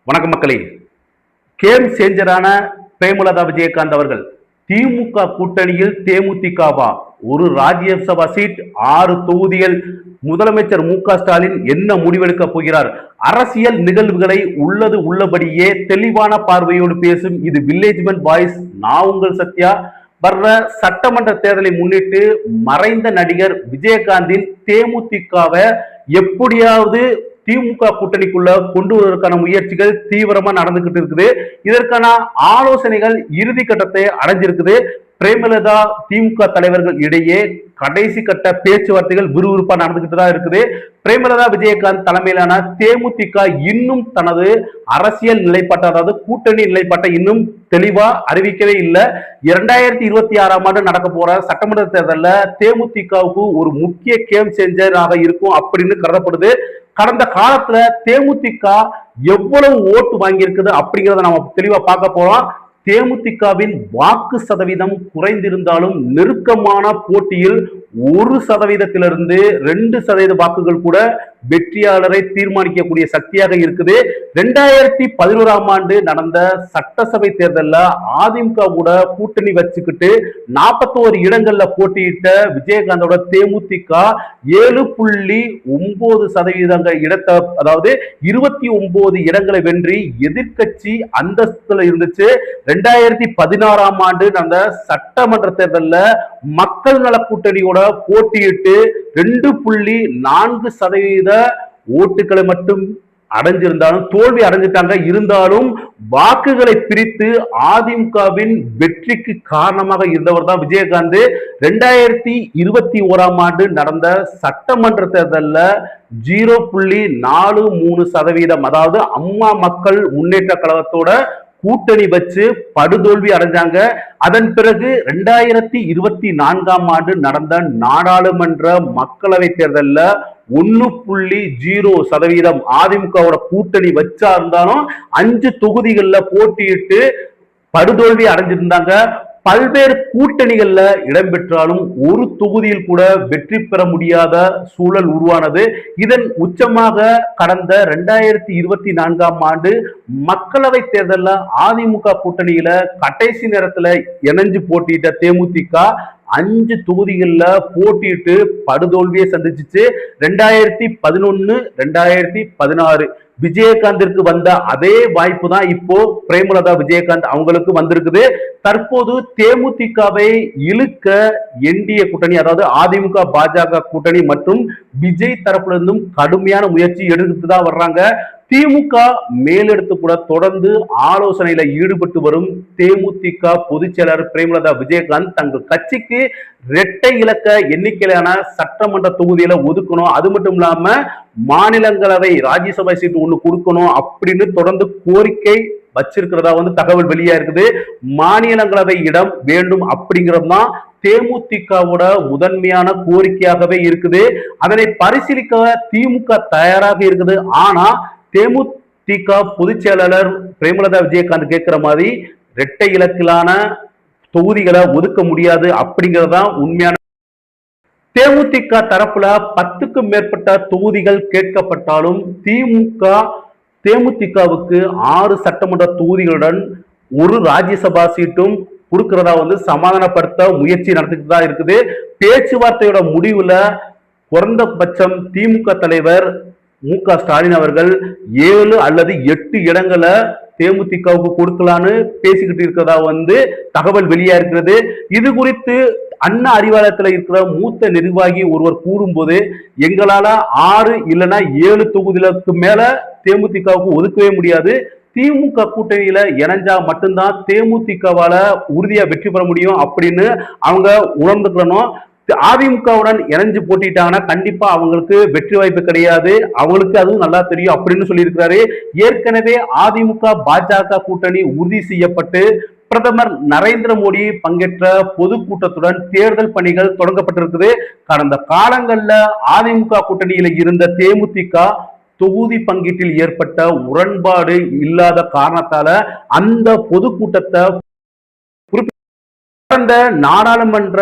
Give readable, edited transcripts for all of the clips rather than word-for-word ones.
வணக்கம் மக்களே. கேம் சேஞ்சரான பிரேமலதா விஜயகாந்த் அவர்கள் திமுக கூட்டணியில் தேமுதிகவா ஒரு ராஜ்யசபா சீட் 6 தொகுதிகள். முதலமைச்சர் மு.க.ஸ்டாலின் என்ன முடிவெடுக்க போகிறார்? அரசியல் நிகழ்வுகளை உள்ளது உள்ளபடியே தெளிவான பார்வையோடு பேசும் இது வில்லேஜ்மென் வாய்ஸ். நான் உங்கள் சத்யா. வர்ற சட்டமன்ற தேர்தலை முன்னிட்டு மறைந்த நடிகர் விஜயகாந்தின் தேமுதிகவை எப்படியாவது திமுக கூட்டணிக்குள்ள கொண்டு வருவதற்கான முயற்சிகள் தீவிரமா நடந்துகிட்டு இருக்குது. இதற்கான ஆலோசனைகள் இறுதி கட்டத்தை அடைஞ்சிருக்குது. பிரேமலதா திமுக தலைவர்கள் இடையே கடைசி கட்ட பேச்சுவார்த்தைகள் விறுவிறுப்பா நடந்துகிட்டு தான் இருக்குது. பிரேமலதா விஜயகாந்த் தலைமையிலான தேமுதிக இன்னும் தனது அரசியல் நிலைப்பாட்டை, அதாவது கூட்டணி நிலைப்பாட்டை இன்னும் தெளிவா அறிவிக்கவே இல்லை. 2026ஆம் ஆண்டு நடக்க போற சட்டமன்ற தேர்தலில் தேமுதிகவுக்கு ஒரு முக்கிய கேம் சேஞ்சராக இருக்கும் அப்படின்னு கருதப்படுது. கடந்த காலத்துல தேமுதிக எவ்வளவு ஓட்டு வாங்கி இருக்குது அப்படிங்கிறத நம்ம தெளிவா பார்க்க போறோம். தேமுதிகவின் வாக்கு சதவீதம் குறைந்திருந்தாலும் நெருக்கமான போட்டியில் 1%-லிருந்து 2% வாக்குகள் கூட வெற்றியாளரை தீர்மானிக்கக்கூடிய சக்தியாக இருக்குது. 2011ஆம் ஆண்டு நடந்த சட்டசபை தேர்தலில் அதிமுக கூட கூட்டணி வச்சுக்கிட்டு 41 இடங்கள்ல போட்டியிட்ட விஜயகாந்தோட தேமுதிக 7.9% இடத்தை, அதாவது 29 இடங்களை வென்றி எதிர்கட்சி அந்தஸ்துல இருந்துச்சு. 2016ஆம் ஆண்டு நடந்த சட்டமன்ற தேர்தலில் மக்கள் நல கூட்டணியோட போட்டியிட்டு 2.4% ஓட்டுகளை மட்டும் அடைஞ்சிருந்தாலும் தோல்வி அடைஞ்சிட்டாங்க. இருந்தாலும் வாக்குகளை பிரித்து அதிமுகவின் வெற்றிக்கு காரணமாக இருந்தவர் தான் விஜயகாந்த். 2021ஆம் ஆண்டு நடந்த சட்டமன்ற தேர்தலில் 0.43%, அதாவது அம்மா மக்கள் முன்னேற்ற கழகத்தோட கூட்டணி வச்சு படுதோல்வி அடைஞ்சாங்க. அதன் பிறகு 2024ஆம் ஆண்டு நடந்த நாடாளுமன்ற மக்களவை தேர்தலில் 1.0% அதிமுகவோட கூட்டணி வச்சா இருந்தாலும் 5 தொகுதிகளில் போட்டியிட்டு படுதோல்வி அடைஞ்சிருந்தாங்க. பல்வேறு கூட்டணிகள்ல இடம்பெற்றாலும் ஒரு தொகுதியில் கூட வெற்றி பெற முடியாத சூழல் உருவானது. இதன் உச்சமாக கடந்த 2024ஆம் ஆண்டு மக்களவை தேர்தலில் அதிமுக கூட்டணியில கடைசி நேரத்துல இணைஞ்சு போட்டியிட்ட தேமுதிக 5 தொகுதிகளில் போட்டியிட்டு படுதோல்வியை சந்திச்சிச்சு. 2011, 2016 விஜயகாந்திற்கு வந்த அதே வாய்ப்பு தான் இப்போ பிரேமலதா விஜயகாந்த் அவங்களுக்கு வந்திருக்குது. தற்போது தேமுதிகவை இழுக்க என்டிஏ கூட்டணி, அதாவது அதிமுக பாஜக கூட்டணி மற்றும் விஜய் தரப்புல இருந்தும் கடுமையான முயற்சி எடுத்துட்டு தான் வர்றாங்க. திமுக மேலெடுத்து கூட தொடர்ந்து ஆலோசனையில ஈடுபட்டு வரும் தேமுதிக பொதுச் செயலாளர் பிரேமலதா விஜயகாந்த் தங்கள் கட்சிக்கு இரட்டை இலக்க எண்ணிக்கையிலான சட்டமன்ற தொகுதியில ஒதுக்கணும், அது மட்டும் இல்லாம மாநிலங்களவை ராஜ்யசபா சீட்டு ஒண்ணு கொடுக்கணும் அப்படின்னு தொடர்ந்து கோரிக்கை வச்சிருக்கிறதா தகவல் வெளியா இருக்குது. மாநிலங்களவை இடம் வேண்டும் அப்படிங்கிறது தான் தேமுதிகவோட முதன்மையான கோரிக்கையாகவே இருக்குது. அதனை பரிசீலிக்க திமுக தயாராக இருக்குது. ஆனா தேமுதிக பொதுச் செயலாளர் பிரேமலதா விஜயகாந்த் கேட்கிற மாதிரி இரட்டை இலக்கிலான தொகுதிகளை ஒதுக்க முடியாது அப்படிங்கறதுதான் உண்மையான. தேமுதிக தரப்புல 10க்கும் மேற்பட்ட தொகுதிகள் கேட்கப்பட்டாலும் தேமுதிகவுக்கு 6 சட்டமன்ற தொகுதிகளுடன் ஒரு ராஜ்யசபா சீட்டும் கொடுக்கிறதா சமாதானப்படுத்த முயற்சி நடத்திட்டு தான் இருக்குது. பேச்சுவார்த்தையோட முடிவுல குறைந்தபட்சம் திமுக தலைவர் மு.க.ஸ்டாலின் அவர்கள் 7 அல்லது 8 இடங்களை தேமுதிகவுக்கு கொடுக்கலான்னு பேசிக்கிட்டு இருக்கிறதா தகவல் வெளியா இருக்கிறது. இது குறித்து அண்ணா அறிவாலயத்தில் இருக்கிற மூத்த நிர்வாகி ஒருவர் கூறும்போது, எங்களால 6 இல்லைன்னா 7 தொகுதிகளுக்கு மேல தேமுதிகவுக்கு ஒதுக்கவே முடியாது. திமுக கூட்டணியில இணைஞ்சா மட்டும்தான் தேமுதிகவால உறுதியா வெற்றி பெற முடியும் அப்படின்னு அவங்க உணர்ந்துக்கணும். அதிமுகவுடன் இணைஞ்சு போட்டிட்டாங்கன்னா கண்டிப்பா அவங்களுக்கு வெற்றி வாய்ப்பு கிடையாது, அவங்களுக்கு அதுவும் நல்லா தெரியும் அப்படின்னு சொல்லியிருக்கிறாரு. ஏற்கனவே அதிமுக பாஜக கூட்டணி உறுதி செய்யப்பட்டு பிரதமர் நரேந்திர மோடி பங்கேற்ற பொதுக்கூட்டத்துடன் தேர்தல் பணிகள் தொடங்கப்பட்டிருக்குது. கடந்த காலங்கள்ல அதிமுக கூட்டணியில இருந்த தேமுதிக தொகுதி பங்கீட்டில் ஏற்பட்ட உடன்பாடு இல்லாத காரணத்தால அந்த பொதுக்கூட்டத்தை கடந்த நாடாளுமன்ற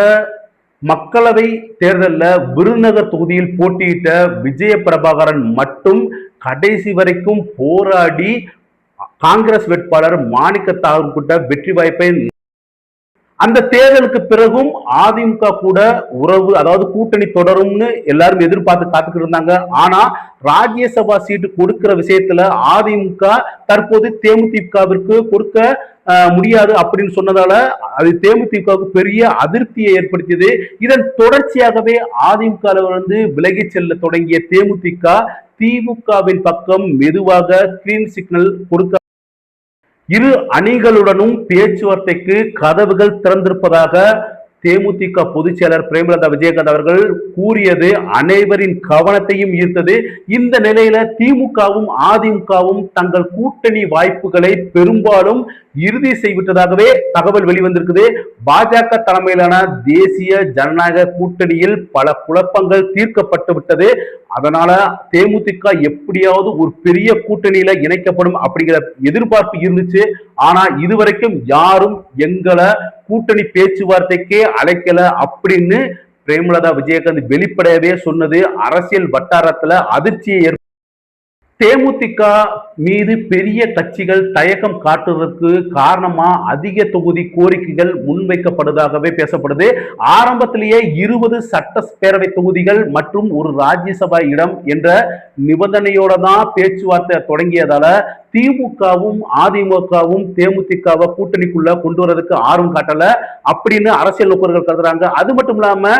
மக்களவை தேர்தலில் விருதுநகர் தொகுதியில் போட்டியிட்ட விஜய பிரபாகரன் மட்டும் கடைசி வரைக்கும் போராடி காங்கிரஸ் வேட்பாளர் மாணிக்க தாகூர்கிட்ட வெற்றி வாய்ப்பை அந்த தேர்தலுக்கு பிறகும் அதிமுக கூட உறவு அதாவது கூட்டணி தொடரும்னு எல்லாரும் எதிர்பார்த்து காத்துக்கிட்டு இருந்தாங்க. ஆனா ராஜ்யசபா சீட்டு கொடுக்கிற விஷயத்துல அதிமுக தற்போது தேமுதிகவிற்கு கொடுக்க முடியாது அப்படின்னு சொன்னதால அது தேமுதிகவுக்கு பெரிய அதிருப்தியை ஏற்படுத்தியது. இதன் தொடர்ச்சியாகவே அதிமுக விலகி செல்ல தொடங்கிய தேமுதிக திமுகவின் பக்கம் மெதுவாக கிரீன் சிக்னல் கொடுக்க இரு அணிகளுடனும் பேச்சுவார்த்தைக்கு கதவுகள் திறந்திருப்பதாக தேமுதிக பொதுச் செயலர் பிரேமலதா விஜயகாந்த் அவர்கள் கூறியது அனைவரின் கவனத்தையும் ஈர்த்தது. இந்த நிலையில திமுகவும் அதிமுகவும் தங்கள் கூட்டணி வாய்ப்புகளை பெரும்பாலும் இறுதி செய்விட்டதாகவே தகவல் வெளிவந்திருக்குது. பாஜக தலைமையிலான தேசிய ஜனநாயக கூட்டணியில் பல குழப்பங்கள் தீர்க்கப்பட்டு விட்டது. அதனால தேமுதிக எப்படியாவது ஒரு பெரிய கூட்டணியில இணைக்கப்படும் அப்படிங்கிற எதிர்பார்ப்பு இருந்துச்சு. ஆனா இதுவரைக்கும் யாரும் எங்களை கூட்டணி பேச்சுவார்த்தைக்கே அழைக்கல அப்படின்னு பிரேமலதா விஜயகாந்த் வெளிப்படையவே சொன்னது அரசியல் வட்டாரத்துல அதிர்ச்சியை தேமுதிக மீது பெரிய கட்சிகள் தயக்கம் காட்டுவதற்கு காரணமா அதிக தொகுதி கோரிக்கைகள் முன்வைக்கப்படுவதாகவே பேசப்படுது. ஆரம்பத்திலேயே 20 சட்டப்பேரவை தொகுதிகள் மற்றும் ஒரு ராஜ்யசபா இடம் என்ற நிபந்தனையோட தான் பேச்சுவார்த்தை தொடங்கியதால திமுகவும் அதிமுகவும் தேமுதிகவை கூட்டணிக்குள்ள கொண்டு வரதுக்கு ஆர்வம் காட்டல அப்படின்னு அரசியல் நோக்கர்கள் கருதுறாங்க. அது மட்டும் இல்லாம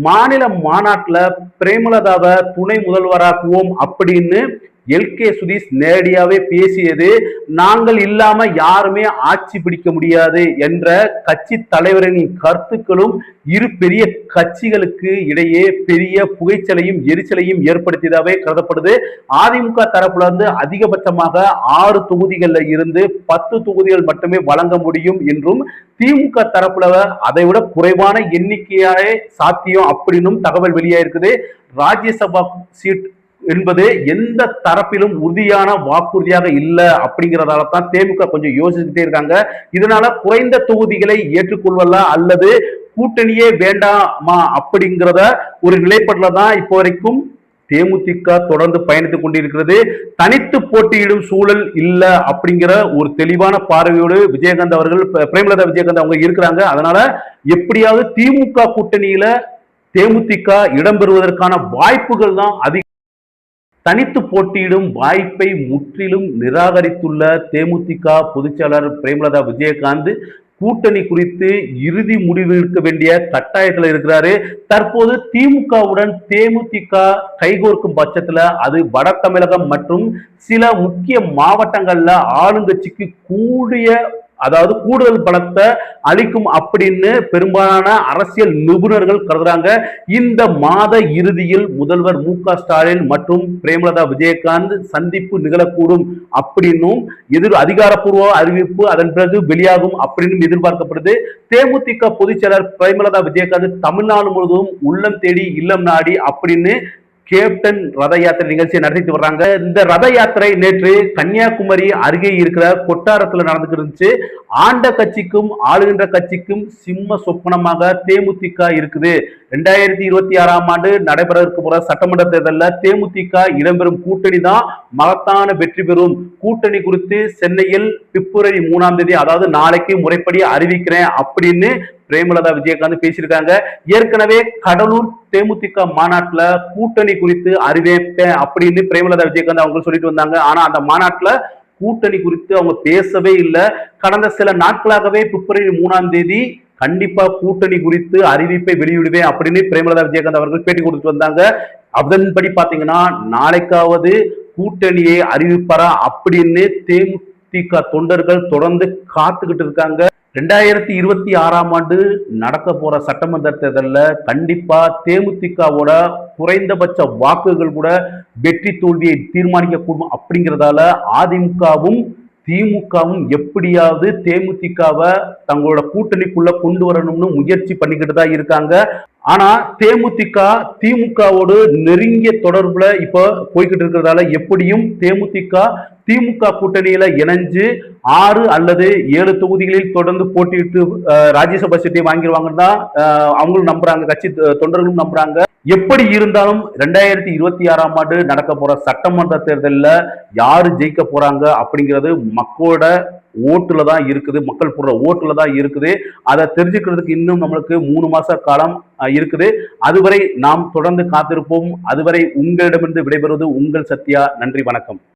மாநில மாநாட்டுல பிரேமலதாவை துணை முதல்வராக்குவோம் அப்படின்னு எல்கே சுதீஷ் நேரடியாவே பேசியது நாங்கள் இல்லாம யாருமே ஆட்சி பிடிக்க முடியாது என்ற கட்சி தலைவரின் கருத்துக்களும் இரு பெரிய கட்சிகளுக்கு இடையே பெரிய புகைச்சலையும் எரிச்சலையும் ஏற்படுத்தியதாவே கருதப்படுது. அதிமுக தரப்புல அதிகபட்சமாக 6 தொகுதிகளில் இருந்து 10 தொகுதிகள் மட்டுமே வழங்க முடியும் என்றும் திமுக தரப்புல அதை விட குறைவான எண்ணிக்கையாலே சாத்தியம் அப்படின்னும் தகவல் வெளியாயிருக்குது. ராஜ்யசபா சீட் என்பது எந்த தரப்பிலும் உறுதியான வாக்குறுதியாக இல்லை அப்படிங்கிறதால தான் தேமுக கொஞ்சம் யோசிச்சுட்டே இருக்காங்க. இதனால குறைந்த தொகுதிகளை ஏற்றுக்கொள்வதா அல்லது கூட்டணியே வேண்டாமா அப்படிங்கிறத ஒரு நிலைப்பாட்டுல தான் இப்போ வரைக்கும் தேமுதிக தொடர்ந்து பயணித்துக் கொண்டிருக்கிறது. தனித்து போட்டியிடும் சூழல் இல்ல அப்படிங்கிற ஒரு தெளிவான பார்வையோடு விஜயகாந்த் அவர்கள் பிரேமலதா விஜயகாந்த் அவங்க இருக்கிறாங்க. அதனால எப்படியாவது திமுக கூட்டணியில தேமுதிக இடம்பெறுவதற்கான வாய்ப்புகள் தான் அதிகம். தனித்து போட்டியிடும் வாய்ப்பை முற்றிலும் நிராகரித்துள்ள தேமுதிக பொதுச்செயலாளர் பிரேமலதா விஜயகாந்த் கூட்டணி குறித்து இறுதி முடிவு எடுக்க வேண்டிய கட்டாயத்தில் இருக்கிறாரு. தற்போது திமுகவுடன் தேமுதிக கைகோர்க்கும் பட்சத்துல அது வட தமிழகம் மற்றும் சில முக்கிய மாவட்டங்கள்ல ஆளுங்கட்சிக்கு கூடுதல் பலத்தை அளிக்கும் அப்படின்னு பெரும்பாலான அரசியல் நிபுணர்கள் கருதுறாங்க. இந்த மாத இறுதியில் முதல்வர் மு.க. ஸ்டாலின் மற்றும் பிரேமலதா விஜயகாந்த் சந்திப்பு நிகழக்கூடும் அப்படின்னும் அதிகாரப்பூர்வ அறிவிப்பு அதன் பிறகு வெளியாகும் அப்படின்னு எதிர்பார்க்கப்படுது. தேமுதிக பொதுச் செயலர் பிரேமலதா விஜயகாந்த் தமிழ்நாடு முழுவதும் உள்ளம் தேடி இல்லம் நாடி அப்படின்னு கேப்டன் ரத யாத்திரை நிகழ்ச்சியை நடத்திட்டு வர்றாங்க. இந்த ரத யாத்திரை நேற்று கன்னியாகுமரி அருகே இருக்கிற கொட்டாரத்துல நடந்துட்டு இருந்துச்சு. ஆண்ட கட்சிக்கும் ஆளுகின்ற கட்சிக்கும் சிம்ம சொப்பனமாக தேமுதிக இருக்குது. 2026ஆம் ஆண்டு நடைபெற போற சட்டமன்ற தேர்தலில் தேமுதிக இடம்பெறும் கூட்டணி தான் மகத்தான வெற்றி பெறும். கூட்டணி குறித்து சென்னையில் பிப்ரவரி 3ஆம் தேதி அதாவது நாளைக்கு முறைப்படி அறிவிக்கிறேன் அப்படின்னு பிரேமலதா விஜயகாந்த் பேசியிருக்காங்க. ஏற்கனவே கடலூர் தேமுதிக மாநாட்டுல கூட்டணி குறித்து அறிவிப்பேன் அப்படின்னு பிரேமலதா விஜயகாந்த் அவங்க சொல்லிட்டு வந்தாங்க. ஆனா அந்த மாநாட்டுல கூட்டணி குறித்து அவங்க பேசவே இல்லை. கடந்த சில நாட்களாகவே பிப்ரவரி 3ஆம் தேதி கண்டிப்பா கூட்டணி குறித்து அறிவிப்பை வெளியிடுவேன் அப்படின்னு பிரேமலதா விஜயகாந்த் அவர்கள் பேட்டி கொடுத்துட்டு வந்தாங்க. அதன்படி பாத்தீங்கன்னா நாளைக்காவது கூட்டணியை அறிவிப்பாரா அப்படின்னு தேமுதிக தொண்டர்கள் தொடர்ந்து காத்துக்கிட்டு இருக்காங்க. 2026ஆம் ஆண்டு நடக்க போற சட்டமன்ற தேர்தலில் கண்டிப்பா தேமுதிகவோட குறைந்தபட்ச வாக்குகள் கூட வெற்றி தோல்வியை தீர்மானிக்கக்கூடும் அப்படிங்கிறதால அதிமுகவும் திமுகவும் எப்படியாவது தேமுதிகவை தங்களோட கூட்டணிக்குள்ள கொண்டு வரணும்னு முயற்சி பண்ணிக்கிட்டு தான் இருக்காங்க. ஆனா தேமுதிக திமுகவோடு நெருங்கிய தொடர்புல இப்ப போய்கிட்டு இருக்கிறதால எப்படியும் தேமுதிக திமுக கூட்டணியில இணைஞ்சு 6 அல்லது 7 தொகுதிகளில் தொடர்ந்து போட்டியிட்டு ராஜ்யசபா சீட்டை வாங்கிடுவாங்கன்னு தான் அவங்களும் நம்புறாங்க, கட்சி தொண்டர்களும் நம்புறாங்க. எப்படி இருந்தாலும் 2026ஆம் ஆண்டு நடக்க போற சட்டமன்ற தேர்தலில் யாரு ஜெயிக்க போறாங்க அப்படிங்கிறது மக்களோட ஓட்டுல தான் இருக்குது, மக்கள் போடுற ஓட்டுல தான் இருக்குது. அதை தெரிஞ்சுக்கிறதுக்கு இன்னும் நம்மளுக்கு 3 மாச காலம் இருக்குது. அதுவரை நாம் தொடர்ந்து காத்திருப்போம். அதுவரை உங்களிடமிருந்து விடைபெறுவது உங்கள் சத்யா. நன்றி, வணக்கம்.